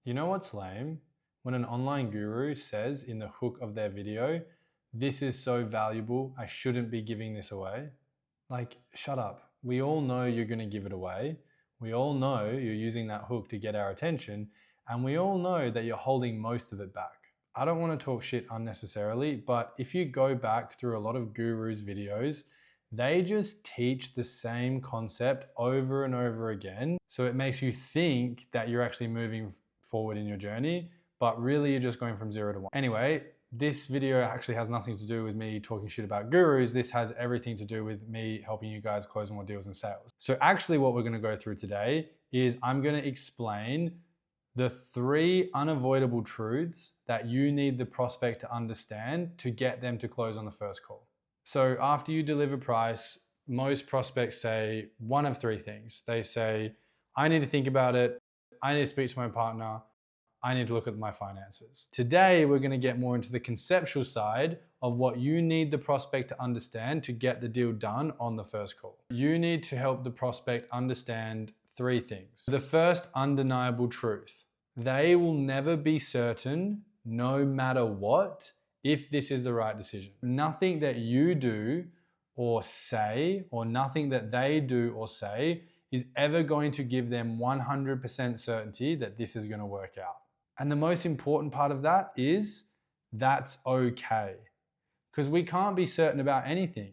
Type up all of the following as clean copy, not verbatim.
You know what's lame? When an online guru says in the hook of their video, "This is so valuable, I shouldn't be giving this away." Like, shut up. We all know you're going to give it away. We all know you're using that hook to get our attention. And we all know that you're holding most of it back. I don't want to talk shit unnecessarily, but if you go back through a lot of gurus' videos, they just teach the same concept over and over again. So it makes you think that you're actually moving forward in your journey, but really you're just going from 0 to 1. Anyway, this video actually has nothing to do with me talking shit about gurus. This has everything to do with me helping you guys close more deals and sales. So actually what we're going to go through today is I'm going to explain the 3 unavoidable truths that you need the prospect to understand to get them to close on the first call. So after you deliver price, most prospects say one of 3 things. They say, I need to think about it. I need to speak to my partner. I need to look at my finances. Today, we're going to get more into the conceptual side of what you need the prospect to understand to get the deal done on the first call. You need to help the prospect understand 3 things. The first undeniable truth: they will never be certain, no matter what, if this is the right decision. Nothing that you do or say, or nothing that they do or say, is ever going to give them 100% certainty that this is going to work out. And the most important part of that is that's okay. Because we can't be certain about anything.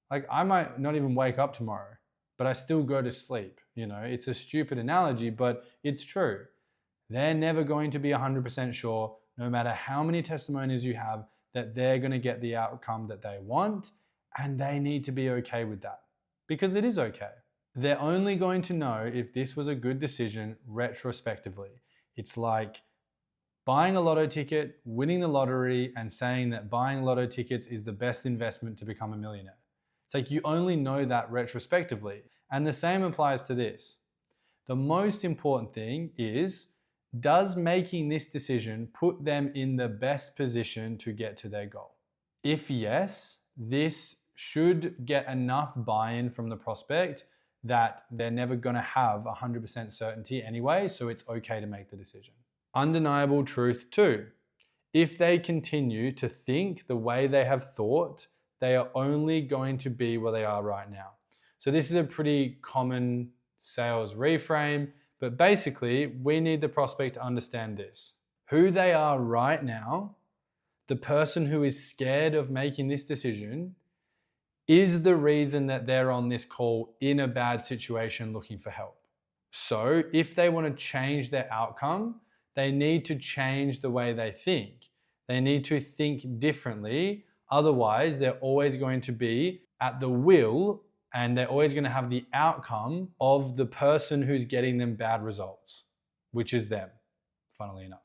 Like, I might not even wake up tomorrow, but I still go to sleep. You know, it's a stupid analogy, but it's true. They're never going to be 100% sure, no matter how many testimonies you have, that they're going to get the outcome that they want, and they need to be okay with that, because it is okay. They're only going to know if this was a good decision retrospectively. It's like buying a lotto ticket, winning the lottery, and saying that buying lotto tickets is the best investment to become a millionaire. It's like you only know that retrospectively. And the same applies to this. The most important thing is, does making this decision put them in the best position to get to their goal? If yes, this should get enough buy-in from the prospect that they're never going to have 100% certainty anyway, so it's okay to make the decision. Undeniable truth 2. If they continue to think the way they have thought, they are only going to be where they are right now. So this is a pretty common sales reframe, but basically we need the prospect to understand this. Who they are right now, the person who is scared of making this decision, is the reason that they're on this call in a bad situation looking for help. So if they want to change their outcome, they need to change the way they think. They need to think differently. Otherwise, they're always going to be at the will, and they're always going to have the outcome of the person who's getting them bad results, which is them, funnily enough.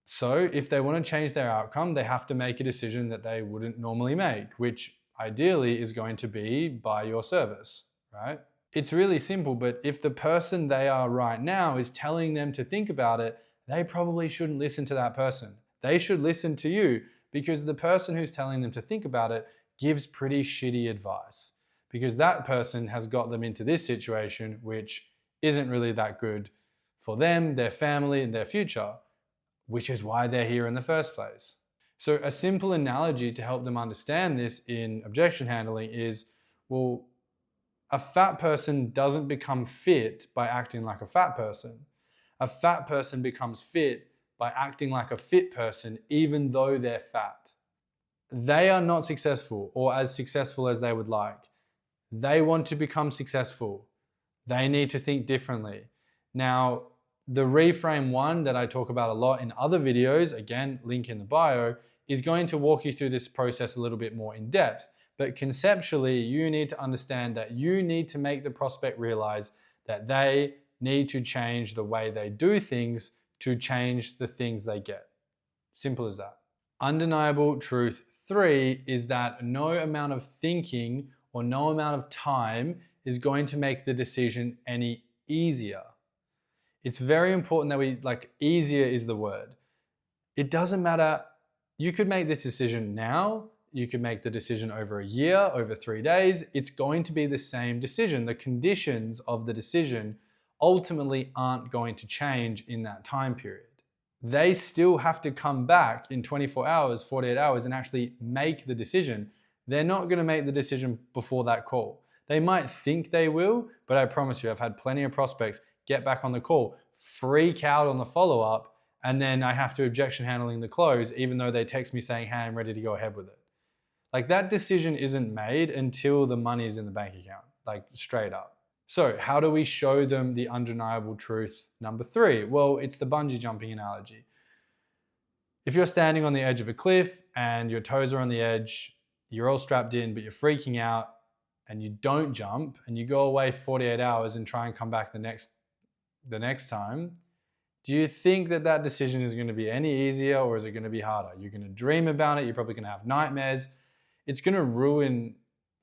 So if they want to change their outcome, they have to make a decision that they wouldn't normally make, which ideally is going to be buy your service, right? It's really simple, but if the person they are right now is telling them to think about it, they probably shouldn't listen to that person. They should listen to you, because the person who's telling them to think about it gives pretty shitty advice, because that person has got them into this situation, which isn't really that good for them, their family, and their future, which is why they're here in the first place. So a simple analogy to help them understand this in objection handling is, well, a fat person doesn't become fit by acting like a fat person. A fat person becomes fit by acting like a fit person, even though they're fat. They are not successful, or as successful as they would like. They want to become successful. They need to think differently. Now, the reframe 1 that I talk about a lot in other videos, again, link in the bio, is going to walk you through this process a little bit more in depth. But conceptually, you need to understand that you need to make the prospect realize that they need to change the way they do things to change the things they get. Simple as that. Undeniable truth 3 is that no amount of thinking or no amount of time is going to make the decision any easier. It's very important that easier is the word. It doesn't matter. You could make this decision now. You could make the decision over a year, over 3 days. It's going to be the same decision. The conditions of the decision ultimately aren't going to change in that time period. they still have to come back in 24 hours, 48 hours and actually make the decision. They're not going to make the decision before that call. They might think they will, but I promise you, I've had plenty of prospects get back on the call, freak out on the follow-up, and then I have to objection handling the close, even though they text me saying, hey, I'm ready to go ahead with it. Like, that decision isn't made until the money is in the bank account, like straight up. So how do we show them the undeniable truth? Number 3, well, it's the bungee jumping analogy. If you're standing on the edge of a cliff and your toes are on the edge, you're all strapped in, but you're freaking out and you don't jump and you go away 48 hours and try and come back the next time, do you think that that decision is going to be any easier, or is it going to be harder? You're going to dream about it. You're probably going to have nightmares. It's going to ruin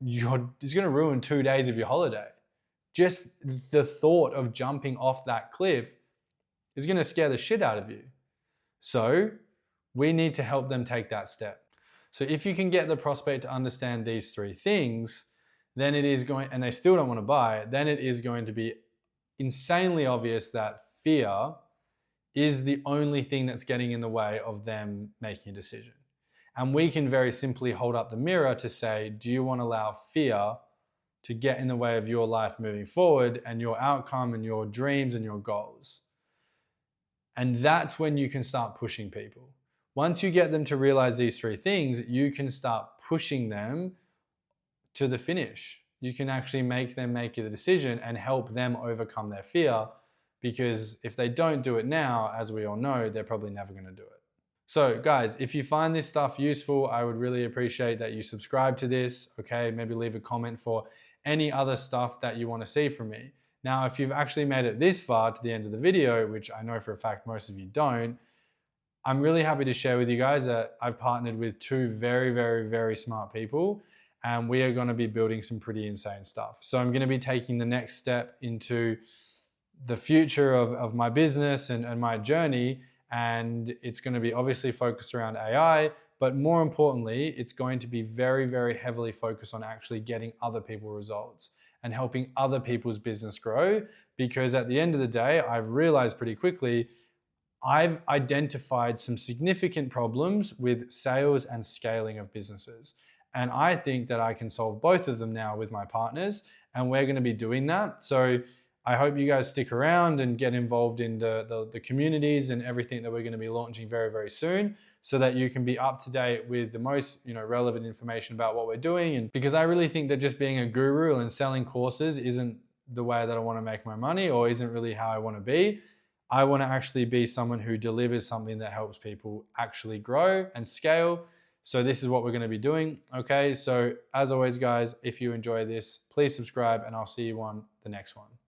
2 days of your holiday. Just the thought of jumping off that cliff is going to scare the shit out of you. So we need to help them take that step. So if you can get the prospect to understand these 3 things, then it is going, and they still don't want to buy, then it is going to be insanely obvious that fear is the only thing that's getting in the way of them making a decision. And we can very simply hold up the mirror to say, do you want to allow fear to get in the way of your life moving forward and your outcome and your dreams and your goals? And that's when you can start pushing people. Once you get them to realize these 3 things, you can start pushing them to the finish. You can actually make them make the decision and help them overcome their fear, because if they don't do it now, as we all know, they're probably never going to do it. So guys, if you find this stuff useful, I would really appreciate that you subscribe to this, okay? Maybe leave a comment for any other stuff that you want to see from me. Now, if you've actually made it this far to the end of the video, which I know for a fact most of you don't, I'm really happy to share with you guys that I've partnered with 2 very, very, very smart people, and we are going to be building some pretty insane stuff. So I'm going to be taking the next step into the future of my business and my journey, and it's going to be obviously focused around AI, but more importantly, it's going to be very, very heavily focused on actually getting other people results and helping other people's business grow. Because at the end of the day, I've realized pretty quickly, I've identified some significant problems with sales and scaling of businesses. And I think that I can solve both of them now with my partners, and we're going to be doing that. So I hope you guys stick around and get involved in the communities and everything that we're going to be launching very, very soon, so that you can be up to date with the most relevant information about what we're doing. And because I really think that just being a guru and selling courses isn't the way that I want to make my money, or isn't really how I want to be. I want to actually be someone who delivers something that helps people actually grow and scale. So this is what we're going to be doing. Okay, so as always, guys, if you enjoy this, please subscribe, and I'll see you on the next one.